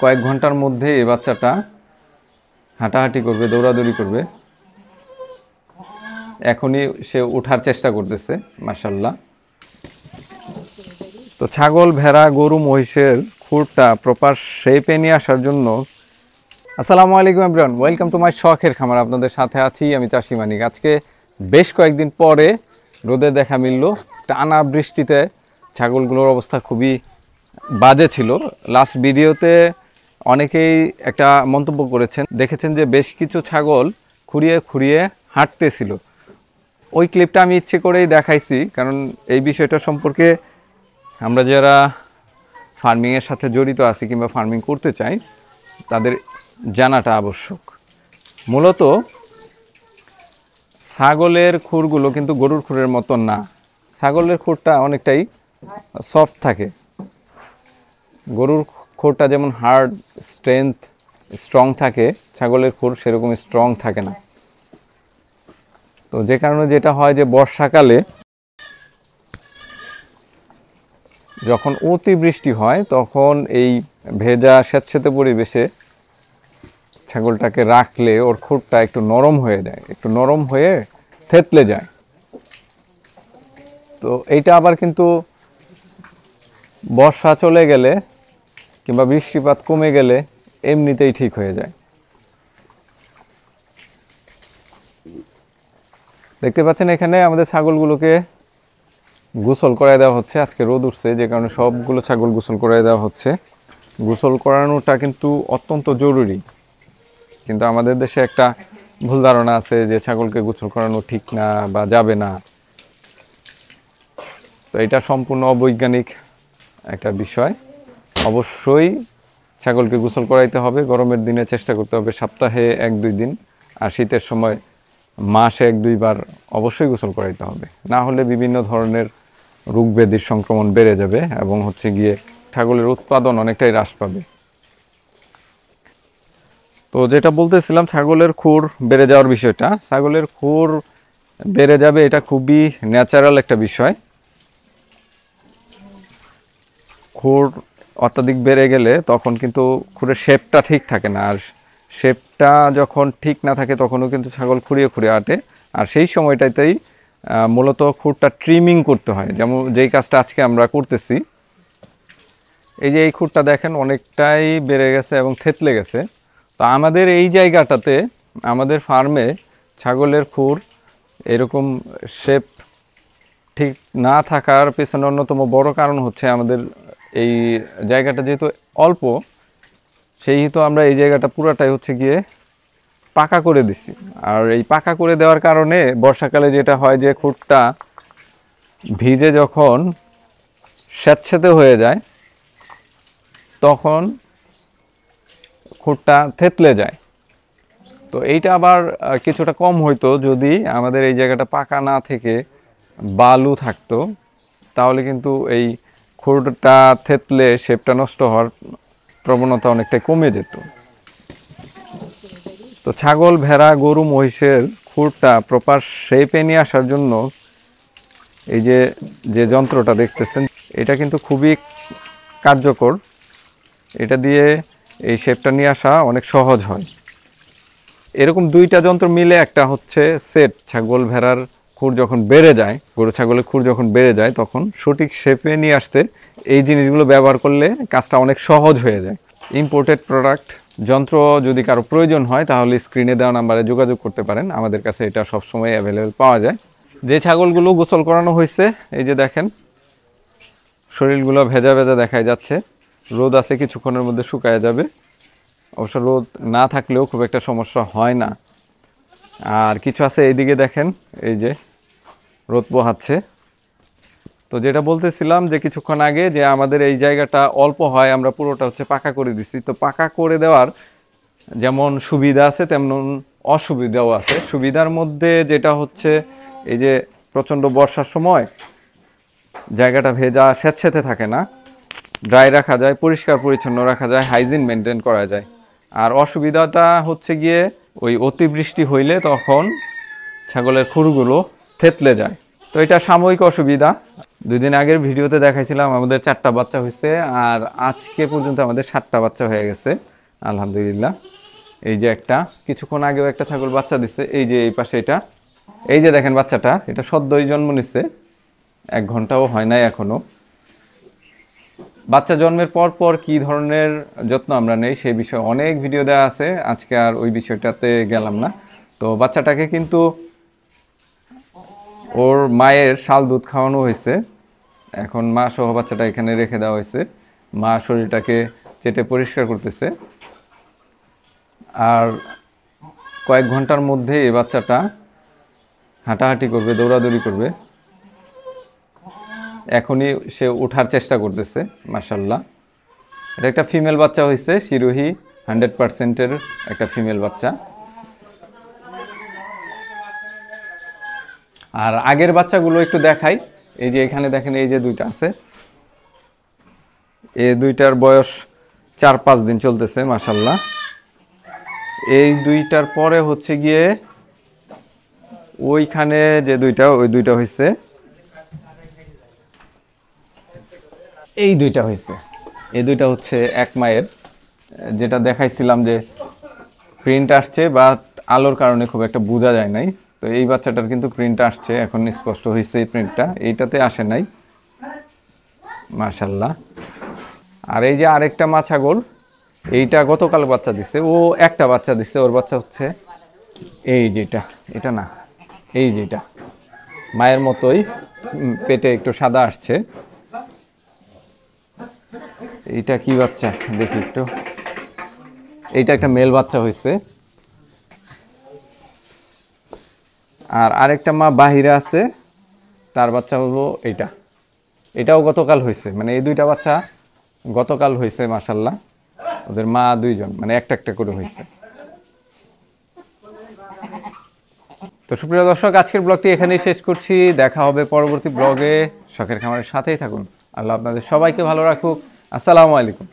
কয়েক ঘন্টার মধ্যে এই বাচ্চাটা হাঁটাহাঁটি করবে, দৌড়াদৌড়ি করবে। এখনই সে ওঠার চেষ্টা করতেছে, মাশাআল্লাহ। তো ছাগল, ভেড়া, গরু, মহিষের খুরটা প্রপার শেপে নিয়ে আসার জন্য আসসালামু আলাইকুম এভরিওয়ান, ওয়েলকাম টু মাই শখের খামার। আপনাদের সাথে আছি আমি চাষি মানিক। আজকে বেশ কয়েকদিন পরে রোদের দেখা মিলল। টানা বৃষ্টিতে ছাগলগুলোর অবস্থা খুবই বাজে ছিল। লাস্ট ভিডিওতে অনেকেই একটা মন্তব্য করেছেন, দেখেছেন যে বেশ কিছু ছাগল খুঁড়িয়ে খুঁড়িয়ে হাঁটতেছিল। ওই ক্লিপটা আমি ইচ্ছে করেই দেখাইছি, কারণ এই বিষয়টা সম্পর্কে আমরা যারা ফার্মিংয়ের সাথে জড়িত আছি কিংবা ফার্মিং করতে চাই তাদের জানাটা আবশ্যক। মূলত ছাগলের খুরগুলো কিন্তু গরুর খুরের মতো না। ছাগলের খুরটা অনেকটাই সফট থাকে, গরুর খুরটা যেমন হার্ড স্ট্রং থাকে, ছাগলের খুর সেরকম স্ট্রং থাকে না। তো যে কারণে যেটা হয় যে বর্ষাকালে যখন অতিবৃষ্টি হয় তখন এই ভেজা স্যাঁতসেঁতে পরিবেশে ছাগলটাকে রাখলে ওর খুরটা একটু নরম হয়ে যায়, একটু নরম হয়ে থেতলে যায়। তো এইটা আবার কিন্তু বর্ষা চলে গেলে কিংবা বৃষ্টিপাত কমে গেলে এমনিতেই ঠিক হয়ে যায়। দেখতে পাচ্ছেন এখানে আমাদের ছাগলগুলোকে গোসল করায় দেওয়া হচ্ছে। আজকে রোদ উঠছে যে কারণে সবগুলো ছাগল গোসল করায় দেওয়া হচ্ছে। গোসল করানোটা কিন্তু অত্যন্ত জরুরি, কিন্তু আমাদের দেশে একটা ভুল ধারণা আছে যে ছাগলকে গোসল করানো ঠিক না বা যাবে না। তো এটা সম্পূর্ণ অবৈজ্ঞানিক একটা বিষয়। অবশ্যই ছাগলকে গোসল করাইতে হবে। গরমের দিনে চেষ্টা করতে হবে সপ্তাহে 1-2 দিন, আর শীতের সময় মাসে 1-2 বার অবশ্যই গোসল করাইতে হবে। না হলে বিভিন্ন ধরনের রোগ ব্যাধির সংক্রমণ বেড়ে যাবে এবং গিয়ে ছাগলের উৎপাদন অনেকটাই হ্রাস পাবে। তো যেটা বলতেছিলাম, ছাগলের খুর বেড়ে যাওয়ার বিষয়টা, ছাগলের খুর বেড়ে যাবে এটা খুবই ন্যাচারাল একটা বিষয়। খুর অত্যাধিক বেড়ে গেলে তখন কিন্তু খুরের শেপটা ঠিক থাকে না, আর শেপটা যখন ঠিক না থাকে তখনও কিন্তু ছাগল খুঁড়িয়ে খুঁড়িয়ে হাঁটে। আর সেই সময়টাতেই মূলত খুরটা ট্রিমিং করতে হয়, যেমন যেই কাজটা আজকে আমরা করতেছি। এই যে এই খুরটা দেখেন অনেকটাই বেড়ে গেছে এবং থেতলে গেছে। তো আমাদের এই জায়গাটাতে, আমাদের ফার্মে ছাগলের খুর এরকম শেপ ঠিক না থাকার পেছনে অন্যতম বড় কারণ হচ্ছে আমাদের এই জায়গাটা যেহেতু অল্প, সেহেতু আমরা এই জায়গাটা পুরাটাই গিয়ে পাকা করে দিছি। আর এই পাকা করে দেওয়ার কারণে বর্ষাকালে যেটা হয় যে খুরটা ভিজে যখন স্যাঁতসেঁতে হয়ে যায় তখন খুরটা থেতলে যায়। তো এইটা আবার কিছুটা কম হইতো যদি আমাদের এই জায়গাটা পাকা না থেকে বালু থাকতো, তাহলে কিন্তু এই খুরটা থেতলে শেপটা নষ্ট হওয়ার প্রবণতা অনেকটাই কমে যেত। তো ছাগল, ভেড়া, গরু, মহিষের খুরটা প্রপার শেপে নিয়ে আসার জন্য এই যে যন্ত্রটা দেখতেছেন এটা কিন্তু খুবই কার্যকর। এটা দিয়ে এই শেপটা নিয়ে আসা অনেক সহজ হয়। এরকম 2টা যন্ত্র মিলে একটা সেট। ছাগল ভেড়ার খুর যখন বেড়ে যায়, গরু ছাগলের খুর যখন বেড়ে যায় তখন সঠিক শেপে নিয়ে আসতে এই জিনিসগুলো ব্যবহার করলে কাজটা অনেক সহজ হয়ে যায়। ইম্পোর্টেড প্রোডাক্ট যন্ত্র যদি কারো প্রয়োজন হয় তাহলে স্ক্রিনে দেওয়া নাম্বারে যোগাযোগ করতে পারেন, আমাদের কাছে এটা সবসময় অ্যাভেলেবেল পাওয়া যায়। যে ছাগলগুলো গোসল করানো হয়েছে এই যে দেখেন শরীরগুলো ভেজা ভেজা দেখাই যাচ্ছে। রোদ আছে, কিছুক্ষণের মধ্যে শুকায় যাবে। অবশ্য রোদ না থাকলেও খুব একটা সমস্যা হয় না। আর কিছু আছে এইদিকে দেখেন, এই যে রোদ পোহাচ্ছে। তো যেটা বলতেছিলাম যে কিছুক্ষণ আগে যে আমাদের এই জায়গাটা অল্প হয়, আমরা পুরোটা পাকা করে দিছি। তো পাকা করে দেওয়ার যেমন সুবিধা আছে তেমন অসুবিধাও আছে। সুবিধার মধ্যে যেটা এই যে প্রচণ্ড বর্ষার সময় জায়গাটা ভেজা স্যাঁতসেঁতে থাকে না, ড্রাই রাখা যায়, পরিষ্কার পরিচ্ছন্ন রাখা যায়, হাইজিন মেনটেন করা যায়। আর অসুবিধাটা গিয়ে ওই অতিবৃষ্টি হইলে তখন ছাগলের খুরগুলো থেতলে যায়। তো এটা সাময়িক অসুবিধা। 2 দিন আগের ভিডিওতে দেখাইছিলাম আমাদের 4টা বাচ্চা হয়েছে, আর আজকে পর্যন্ত আমাদের 7টা বাচ্চা হয়ে গেছে আলহামদুলিল্লাহ। এই যে একটা কিছুক্ষণ আগেও একটা ছাগল বাচ্চা দিচ্ছে, এই যে এই পাশে এটা, এই যে দেখেন বাচ্চাটা, এটা সদ্যই জন্ম নিচ্ছে, 1 ঘন্টাও হয় নাই এখনো। বাচ্চা জন্মের পর পর কি ধরনের যত্ন আমরা নেই সেই বিষয়ে অনেক ভিডিও দেওয়া আছে, আজকে আর ওই বিষয়টাতে গেলাম না। তো বাচ্চাটাকে কিন্তু ওর মায়ের শাল দুধ খাওয়ানো হয়েছে, এখন মা সহ বাচ্চাটা এখানে রেখে দেওয়া হয়েছে। মা শরীরটাকে চেটে পরিষ্কার করতেছে, আর কয়েক ঘন্টার মধ্যে এই বাচ্চাটা হাঁটাহাঁটি করবে, দৌড়াদৌড়ি করবে। এখনই সে ওঠার চেষ্টা করতেছে মাশাআল্লাহ। এটা একটা ফিমেল বাচ্চা হয়েছে, শিরোহী 100%-এর একটা ফিমেল বাচ্চা। আর আগের বাচ্চাগুলো একটু দেখাই, এই যে এখানে দেখেন এই যে 2টা আছে, এই 2টার বয়স 4-5 দিন চলতেছে মাশাআল্লাহ। এই 2টার পরে হচ্ছে গিয়ে ওইখানে যে 2টা, ওই 2টা হয়েছে, এই 2টা হয়েছে, এই 2টা হচ্ছে এক মায়ের। যেটা দেখাইছিলাম যে প্রিন্ট আসছে, বা আলোর কারণে খুব একটা বোঝা যায় নাই, তো এই বাচ্চাটার কিন্তু প্রিন্ট আসছে, এখন স্পষ্ট হয়েছে এই প্রিন্টটা, এইটাতে আসে নাই মাশাআল্লাহ। আর এই যে আরেকটা মা ছাগল, এইটা গতকাল বাচ্চা দিছে, ও একটা বাচ্চা দিছে, ওর বাচ্চা হচ্ছে এই যেটা, এটা না, এই যেটা মায়ের মতোই পেটে একটু সাদা আসছে। এইটা কি বাচ্চা দেখি একটু, এইটা একটা মেল বাচ্চা হয়েছে। আর আরেকটা মা বাহিরে আছে, তার বাচ্চা হলো এইটা, এটাও গতকাল হয়েছে, মানে এই 2টা বাচ্চা গতকাল হয়েছে মাশাআল্লাহ। ওদের মা 2 জন, মানে একটা একটা করে হয়েছে। তো সুপ্রিয় দর্শক, আজকের ব্লগটি এখানেই শেষ করছি, দেখা হবে পরবর্তী ব্লগে। শখের খামারের সাথেই থাকুন। আল্লাহ আপনাদের সবাইকে ভালো রাখুক। আসসালামু আলাইকুম।